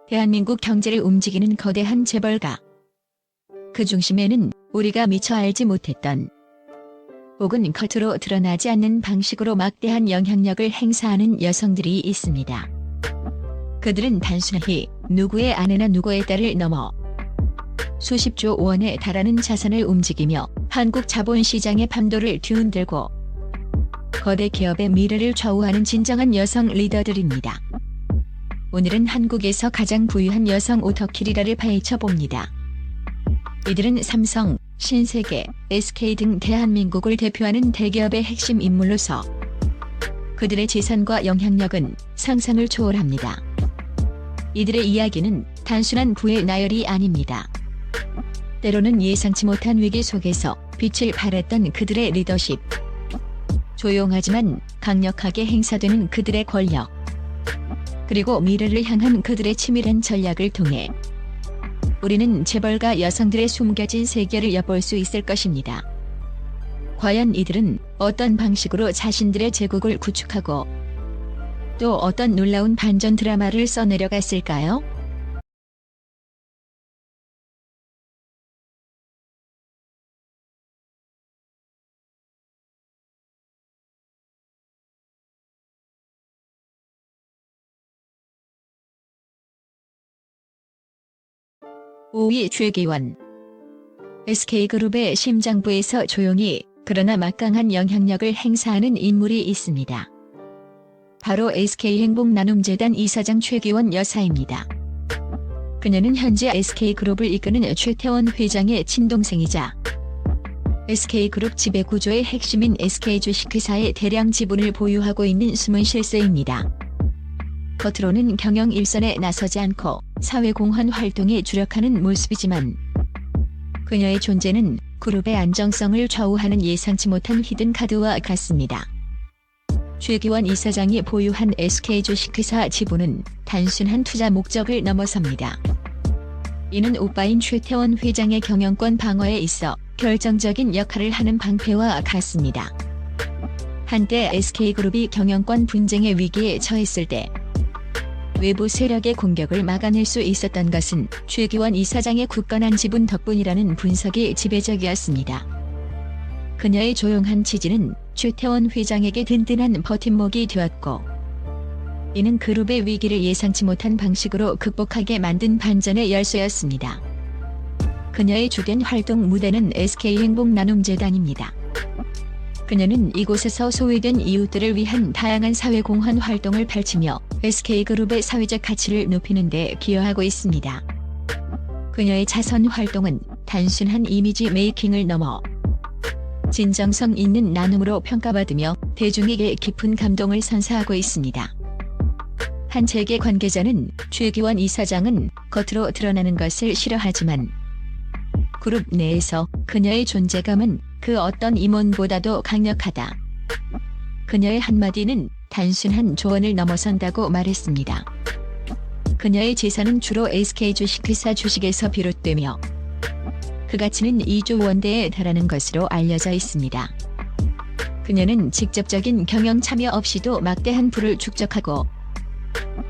대한민국 경제를 움직이는 거대한 재벌가. 그 중심에는 우리가 미처 알지 못했던 혹은 겉으로 드러나지 않는 방식으로 막대한 영향력을 행사하는 여성들이 있습니다. 그들은 단순히 누구의 아내나 누구의 딸을 넘어 수십조 원에 달하는 자산을 움직이며 한국 자본시장의 판도를 뒤흔들고 거대 기업의 미래를 좌우하는 진정한 여성 리더들입니다. 오늘은 한국에서 가장 부유한 여성 오터킬이라를 파헤쳐봅니다. 이들은 삼성, 신세계, SK 등 대한민국을 대표하는 대기업의 핵심 인물로서 그들의 재산과 영향력은 상상을 초월합니다. 이들의 이야기는 단순한 부의 나열이 아닙니다. 때로는 예상치 못한 위기 속에서 빛을 발했던 그들의 리더십, 조용하지만 강력하게 행사되는 그들의 권력, 그리고 미래를 향한 그들의 치밀한 전략을 통해 우리는 재벌가 여성들의 숨겨진 세계를 엿볼 수 있을 것입니다. 과연 이들은 어떤 방식으로 자신들의 제국을 구축하고 또 어떤 놀라운 반전 드라마를 써내려갔을까요? (5위) 최기원. SK그룹의 심장부에서 조용히 그러나 막강한 영향력을 행사하는 인물이 있습니다. 바로 SK행복나눔재단 이사장 최기원 여사입니다. 그녀는 현재 SK그룹을 이끄는 최태원 회장의 친동생이자 SK그룹 지배구조의 핵심인 SK주식회사의 대량 지분을 보유하고 있는 숨은 실세입니다. 겉으로는 경영 일선에 나서지 않고 사회공헌 활동에 주력하는 모습이지만 그녀의 존재는 그룹의 안정성을 좌우하는 예상치 못한 히든카드와 같습니다. 최기원 이사장이 보유한 SK주식회사 지분은 단순한 투자 목적을 넘어섭니다. 이는 오빠인 최태원 회장의 경영권 방어에 있어 결정적인 역할을 하는 방패와 같습니다. 한때 SK그룹이 경영권 분쟁의 위기에 처했을 때 외부 세력의 공격을 막아낼 수 있었던 것은 최기원 이사장의 굳건한 지분 덕분이라는 분석이 지배적이었습니다. 그녀의 조용한 지지는 최태원 회장에게 든든한 버팀목이 되었고 이는 그룹의 위기를 예상치 못한 방식으로 극복하게 만든 반전의 열쇠였습니다. 그녀의 주된 활동 무대는 SK행복나눔재단입니다. 그녀는 이곳에서 소외된 이웃들을 위한 다양한 사회공헌 활동을 펼치며 SK그룹의 사회적 가치를 높이는 데 기여하고 있습니다. 그녀의 자선 활동은 단순한 이미지 메이킹을 넘어 진정성 있는 나눔으로 평가받으며 대중에게 깊은 감동을 선사하고 있습니다. 한 재계 관계자는 최기원 이사장은 겉으로 드러나는 것을 싫어하지만 그룹 내에서 그녀의 존재감은 그 어떤 임원보다도 강력하다. 그녀의 한마디는 단순한 조언을 넘어선다고 말했습니다. 그녀의 재산은 주로 SK주식회사 주식에서 비롯되며 그 가치는 2조 원대에 달하는 것으로 알려져 있습니다. 그녀는 직접적인 경영 참여 없이도 막대한 부를 축적하고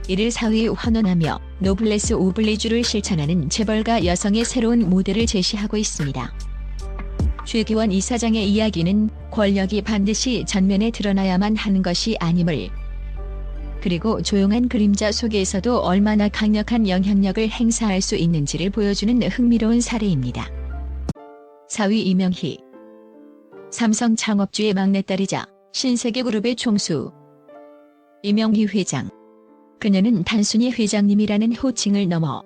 이를 사회에 환원하며 노블레스 오블리주를 실천하는 재벌가 여성의 새로운 모델을 제시하고 있습니다. 최기원 이사장의 이야기는 권력이 반드시 전면에 드러나야만 하는 것이 아님을, 그리고 조용한 그림자 속에서도 얼마나 강력한 영향력을 행사할 수 있는지를 보여주는 흥미로운 사례입니다. 4위 이명희. 삼성 창업주의 막내딸이자 신세계그룹의 총수 이명희 회장. 그녀는 단순히 회장님이라는 호칭을 넘어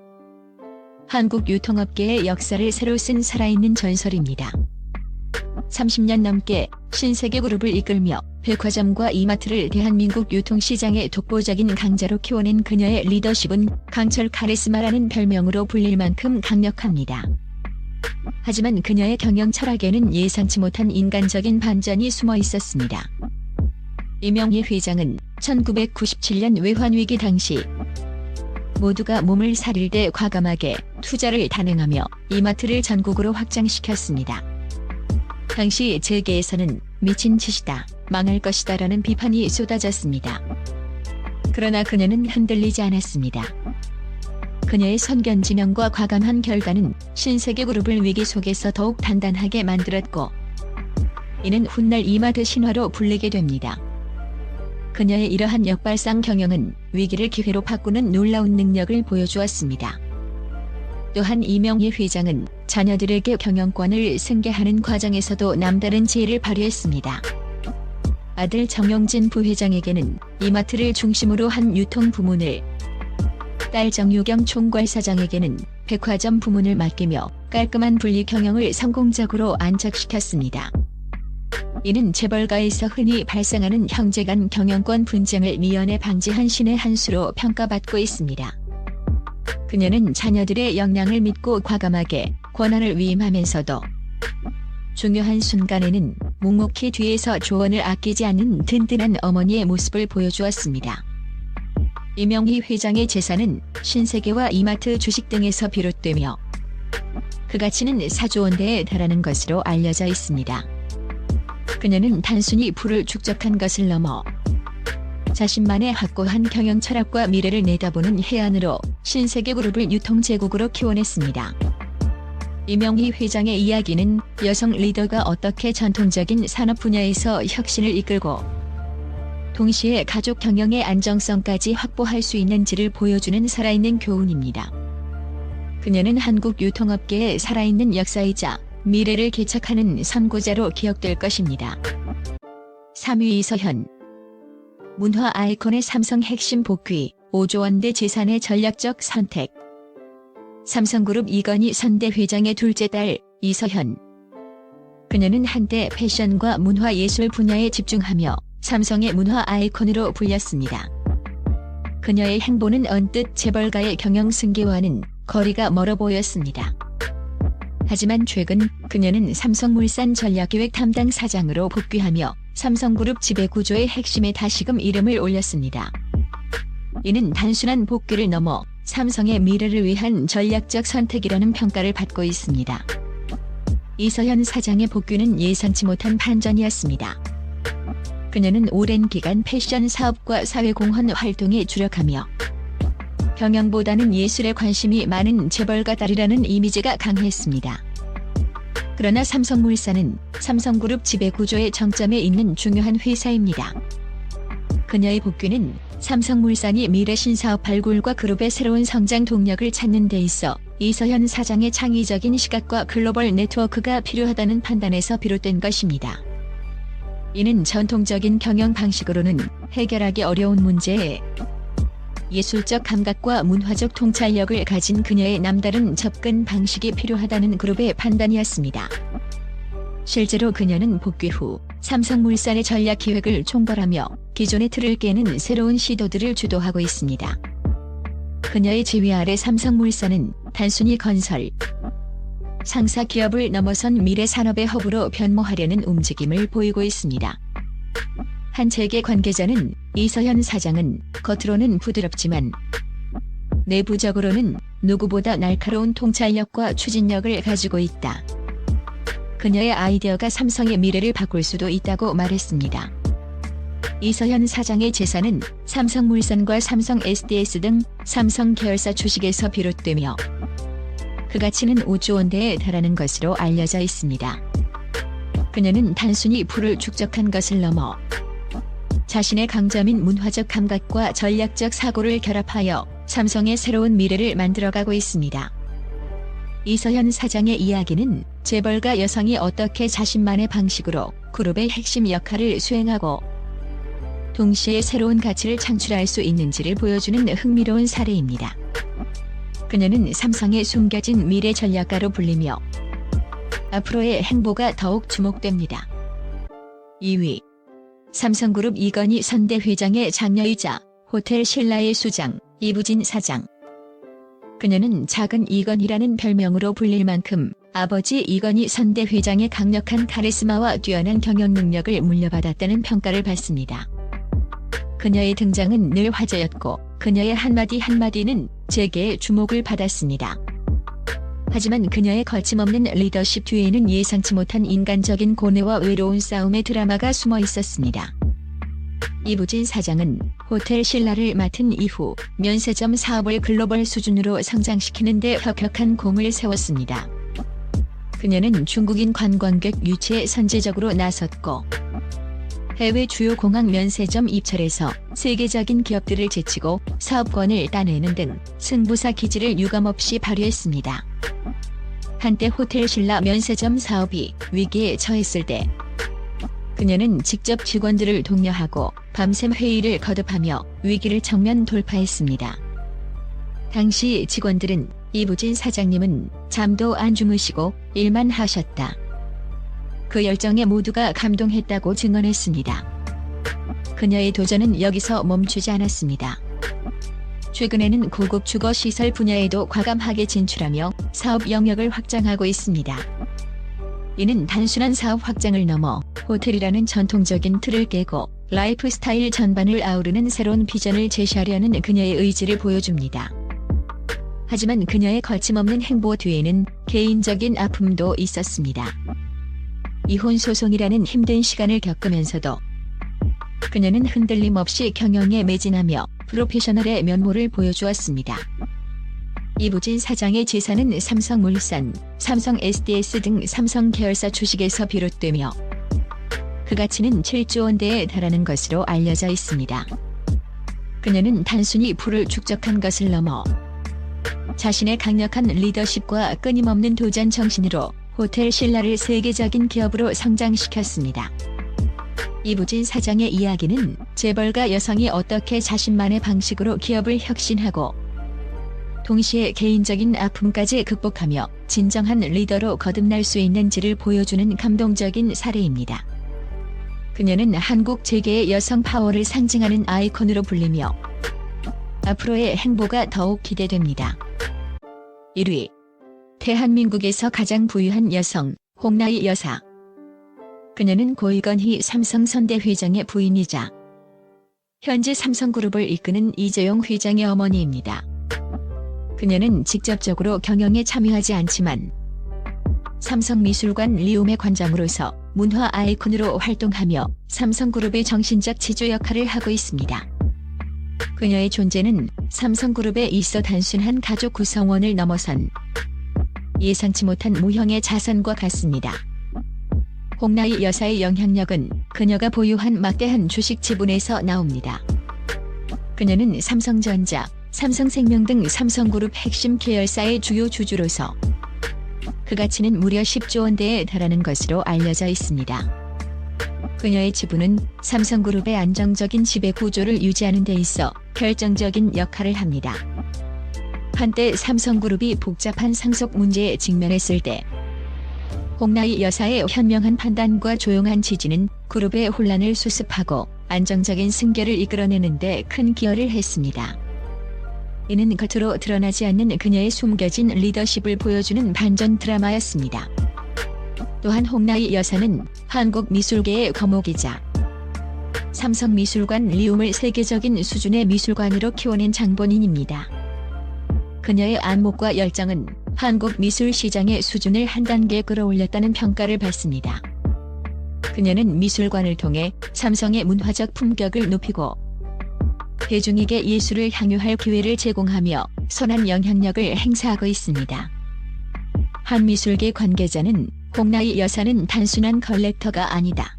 한국 유통업계의 역사를 새로 쓴 살아있는 전설입니다. 30년 넘게 신세계그룹을 이끌며 백화점과 이마트를 대한민국 유통시장의 독보적인 강자로 키워낸 그녀의 리더십은 강철 카리스마라는 별명으로 불릴 만큼 강력합니다. 하지만 그녀의 경영 철학에는 예상치 못한 인간적인 반전이 숨어 있었습니다. 이명희 회장은 1997년 외환위기 당시 모두가 몸을 사릴 때 과감하게 투자를 단행하며 이마트를 전국으로 확장시켰습니다. 당시 재계에서는 미친 짓이다, 망할 것이다 라는 비판이 쏟아졌습니다. 그러나 그녀는 흔들리지 않았습니다. 그녀의 선견지명과 과감한 결단은 신세계그룹을 위기 속에서 더욱 단단하게 만들었고, 이는 훗날 이마트 신화로 불리게 됩니다. 그녀의 이러한 역발상 경영은 위기를 기회로 바꾸는 놀라운 능력을 보여주었습니다. 또한 이명희 회장은 자녀들에게 경영권을 승계하는 과정에서도 남다른 지혜를 발휘했습니다. 아들 정용진 부회장에게는 이마트를 중심으로 한 유통 부문을, 딸 정유경 총괄사장에게는 백화점 부문을 맡기며 깔끔한 분리 경영을 성공적으로 안착시켰습니다. 이는 재벌가에서 흔히 발생하는 형제 간 경영권 분쟁을 미연에 방지한 신의 한 수로 평가받고 있습니다. 그녀는 자녀들의 역량을 믿고 과감하게 권한을 위임하면서도 중요한 순간에는 묵묵히 뒤에서 조언을 아끼지 않는 든든한 어머니의 모습을 보여주었습니다. 이명희 회장의 재산은 신세계와 이마트 주식 등에서 비롯되며 그 가치는 4조 원대에 달하는 것으로 알려져 있습니다. 그녀는 단순히 부를 축적한 것을 넘어 자신만의 확고한 경영 철학과 미래를 내다보는 해안으로 신세계그룹을 유통제국으로 키워냈습니다. 이명희 회장의 이야기는 여성 리더가 어떻게 전통적인 산업 분야에서 혁신을 이끌고 동시에 가족 경영의 안정성까지 확보할 수 있는지를 보여주는 살아있는 교훈입니다. 그녀는 한국 유통업계의 살아있는 역사이자 미래를 개척하는 선구자로 기억될 것입니다. 3위 이서현. 문화 아이콘의 삼성 핵심 복귀, 5조 원대 재산의 전략적 선택. 삼성그룹 이건희 선대 회장의 둘째 딸, 이서현. 그녀는 한때 패션과 문화예술 분야에 집중하며 삼성의 문화 아이콘으로 불렸습니다. 그녀의 행보는 언뜻 재벌가의 경영 승계와는 거리가 멀어 보였습니다. 하지만 최근 그녀는 삼성물산 전략기획 담당 사장으로 복귀하며 삼성그룹 지배구조의 핵심에 다시금 이름을 올렸습니다. 이는 단순한 복귀를 넘어 삼성의 미래를 위한 전략적 선택이라는 평가를 받고 있습니다. 이서현 사장의 복귀는 예상치 못한 반전이었습니다. 그녀는 오랜 기간 패션 사업과 사회공헌 활동에 주력하며 경영보다는 예술에 관심이 많은 재벌가 딸이라는 이미지가 강했습니다. 그러나 삼성물산은 삼성그룹 지배구조의 정점에 있는 중요한 회사입니다. 그녀의 복귀는 삼성물산이 미래 신사업 발굴과 그룹의 새로운 성장 동력을 찾는 데 있어 이서현 사장의 창의적인 시각과 글로벌 네트워크가 필요하다는 판단에서 비롯된 것입니다. 이는 전통적인 경영 방식으로는 해결하기 어려운 문제에 예술적 감각과 문화적 통찰력을 가진 그녀의 남다른 접근 방식이 필요하다는 그룹의 판단이었습니다. 실제로 그녀는 복귀 후 삼성물산의 전략 기획을 총괄하며 기존의 틀을 깨는 새로운 시도들을 주도하고 있습니다. 그녀의 지휘 아래 삼성물산은 단순히 건설, 상사 기업을 넘어선 미래 산업의 허브로 변모하려는 움직임을 보이고 있습니다. 한 재계 관계자는 이서현 사장은 겉으로는 부드럽지만 내부적으로는 누구보다 날카로운 통찰력과 추진력을 가지고 있다. 그녀의 아이디어가 삼성의 미래를 바꿀 수도 있다고 말했습니다. 이서현 사장의 재산은 삼성물산과 삼성 SDS 등 삼성 계열사 주식에서 비롯되며 그 가치는 5조 원대에 달하는 것으로 알려져 있습니다. 그녀는 단순히 부를 축적한 것을 넘어 자신의 강점인 문화적 감각과 전략적 사고를 결합하여 삼성의 새로운 미래를 만들어가고 있습니다. 이서현 사장의 이야기는 재벌가 여성이 어떻게 자신만의 방식으로 그룹의 핵심 역할을 수행하고 동시에 새로운 가치를 창출할 수 있는지를 보여주는 흥미로운 사례입니다. 그녀는 삼성의 숨겨진 미래 전략가로 불리며 앞으로의 행보가 더욱 주목됩니다. 2위. 삼성그룹 이건희 선대 회장의 장녀이자 호텔 신라의 수장, 이부진 사장. 그녀는 작은 이건희라는 별명으로 불릴 만큼 아버지 이건희 선대 회장의 강력한 카리스마와 뛰어난 경영 능력을 물려받았다는 평가를 받습니다. 그녀의 등장은 늘 화제였고 그녀의 한마디 한마디는 재계의 주목을 받았습니다. 하지만 그녀의 거침없는 리더십 뒤에는 예상치 못한 인간적인 고뇌와 외로운 싸움의 드라마가 숨어 있었습니다. 이부진 사장은 호텔 신라를 맡은 이후 면세점 사업을 글로벌 수준으로 성장시키는 데 혁혁한 공을 세웠습니다. 그녀는 중국인 관광객 유치에 선제적으로 나섰고 해외 주요 공항 면세점 입찰에서 세계적인 기업들을 제치고 사업권을 따내는 등 승부사 기질을 유감없이 발휘했습니다. 한때 호텔 신라 면세점 사업이 위기에 처했을 때 그녀는 직접 직원들을 독려하고 밤샘 회의를 거듭하며 위기를 정면 돌파했습니다. 당시 직원들은 이부진 사장님은 잠도 안 주무시고 일만 하셨다. 그 열정에 모두가 감동했다고 증언했습니다. 그녀의 도전은 여기서 멈추지 않았습니다. 최근에는 고급 주거 시설 분야에도 과감하게 진출하며 사업 영역을 확장하고 있습니다. 이는 단순한 사업 확장을 넘어 호텔이라는 전통적인 틀을 깨고 라이프 스타일 전반을 아우르는 새로운 비전을 제시하려는 그녀의 의지를 보여줍니다. 하지만 그녀의 거침없는 행보 뒤에는 개인적인 아픔도 있었습니다. 이혼 소송이라는 힘든 시간을 겪으면서도 그녀는 흔들림 없이 경영에 매진하며 프로페셔널의 면모를 보여주었습니다. 이부진 사장의 재산은 삼성물산, 삼성 SDS 등 삼성 계열사 주식에서 비롯되며 그 가치는 7조 원대에 달하는 것으로 알려져 있습니다. 그녀는 단순히 부를 축적한 것을 넘어 자신의 강력한 리더십과 끊임없는 도전 정신으로 호텔 신라를 세계적인 기업으로 성장시켰습니다. 이부진 사장의 이야기는 재벌가 여성이 어떻게 자신만의 방식으로 기업을 혁신하고 동시에 개인적인 아픔까지 극복하며 진정한 리더로 거듭날 수 있는지를 보여주는 감동적인 사례입니다. 그녀는 한국 재계의 여성 파워를 상징하는 아이콘으로 불리며 앞으로의 행보가 더욱 기대됩니다. 1위. 대한민국에서 가장 부유한 여성, 홍나희 여사. 그녀는 고이건희 삼성선대 회장의 부인이자 현재 삼성그룹을 이끄는 이재용 회장의 어머니입니다. 그녀는 직접적으로 경영에 참여하지 않지만 삼성미술관 리움의 관장으로서 문화 아이콘으로 활동하며 삼성그룹의 정신적 지주 역할을 하고 있습니다. 그녀의 존재는 삼성그룹에 있어 단순한 가족 구성원을 넘어선 예상치 못한 무형의 자산과 같습니다. 홍나희 여사의 영향력은 그녀가 보유한 막대한 주식 지분에서 나옵니다. 그녀는 삼성전자, 삼성생명 등 삼성그룹 핵심 계열사의 주요 주주로서 그 가치는 무려 10조 원대에 달하는 것으로 알려져 있습니다. 그녀의 지분은 삼성그룹의 안정적인 지배 구조를 유지하는 데 있어 결정적인 역할을 합니다. 한때 삼성그룹이 복잡한 상속 문제에 직면했을 때 홍나희 여사의 현명한 판단과 조용한 지지는 그룹의 혼란을 수습하고 안정적인 승계를 이끌어내는 데 큰 기여를 했습니다. 이는 겉으로 드러나지 않는 그녀의 숨겨진 리더십을 보여주는 반전 드라마였습니다. 또한 홍나희 여사는 한국 미술계의 거목이자 삼성미술관 리움을 세계적인 수준의 미술관으로 키워낸 장본인입니다. 그녀의 안목과 열정은 한국 미술 시장의 수준을 한 단계 끌어올렸다는 평가를 받습니다. 그녀는 미술관을 통해 삼성의 문화적 품격을 높이고 대중에게 예술을 향유할 기회를 제공하며 선한 영향력을 행사하고 있습니다. 한 미술계 관계자는 홍나희 여사는 단순한 컬렉터가 아니다.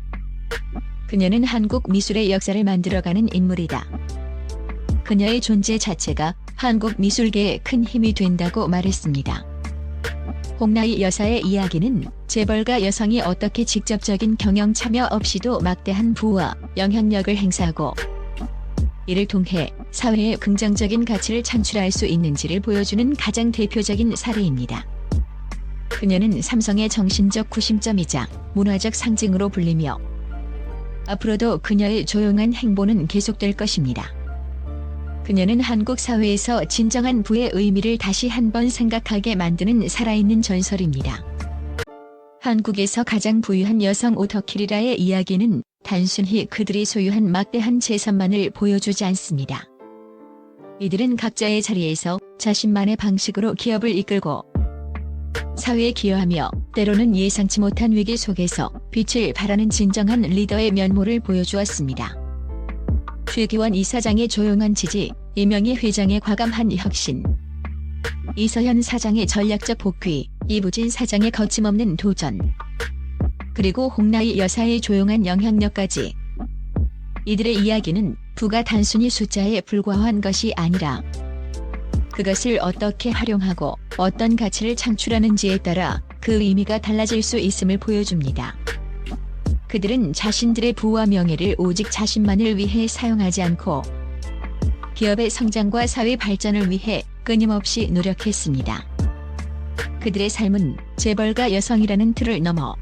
그녀는 한국 미술의 역사를 만들어가는 인물이다. 그녀의 존재 자체가 한국 미술계에 큰 힘이 된다고 말했습니다. 홍나희 여사의 이야기는 재벌가 여성이 어떻게 직접적인 경영 참여 없이도 막대한 부와 영향력을 행사하고 이를 통해 사회에 긍정적인 가치를 창출할 수 있는지를 보여주는 가장 대표적인 사례입니다. 그녀는 삼성의 정신적 구심점이자 문화적 상징으로 불리며 앞으로도 그녀의 조용한 행보는 계속될 것입니다. 그녀는 한국 사회에서 진정한 부의 의미를 다시 한번 생각하게 만드는 살아있는 전설입니다. 한국에서 가장 부유한 여성 오터킬이라의 이야기는 단순히 그들이 소유한 막대한 재산만을 보여주지 않습니다. 이들은 각자의 자리에서 자신만의 방식으로 기업을 이끌고 사회에 기여하며 때로는 예상치 못한 위기 속에서 빛을 발하는 진정한 리더의 면모를 보여주었습니다. 최기원 이사장의 조용한 지지, 이명희 회장의 과감한 혁신, 이서현 사장의 전략적 복귀, 이부진 사장의 거침없는 도전, 그리고 홍나희 여사의 조용한 영향력까지. 이들의 이야기는 부가 단순히 숫자에 불과한 것이 아니라 그것을 어떻게 활용하고 어떤 가치를 창출하는지에 따라 그 의미가 달라질 수 있음을 보여줍니다. 그들은 자신들의 부와 명예를 오직 자신만을 위해 사용하지 않고 기업의 성장과 사회 발전을 위해 끊임없이 노력했습니다. 그들의 삶은 재벌가 여성이라는 틀을 넘어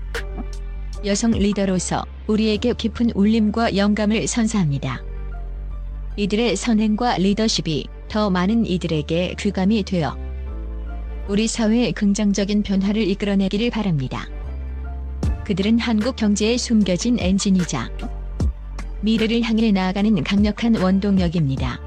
여성 리더로서 우리에게 깊은 울림과 영감을 선사합니다. 이들의 선행과 리더십이 더 많은 이들에게 귀감이 되어 우리 사회의 긍정적인 변화를 이끌어내기를 바랍니다. 그들은 한국 경제의 숨겨진 엔진이자 미래를 향해 나아가는 강력한 원동력입니다.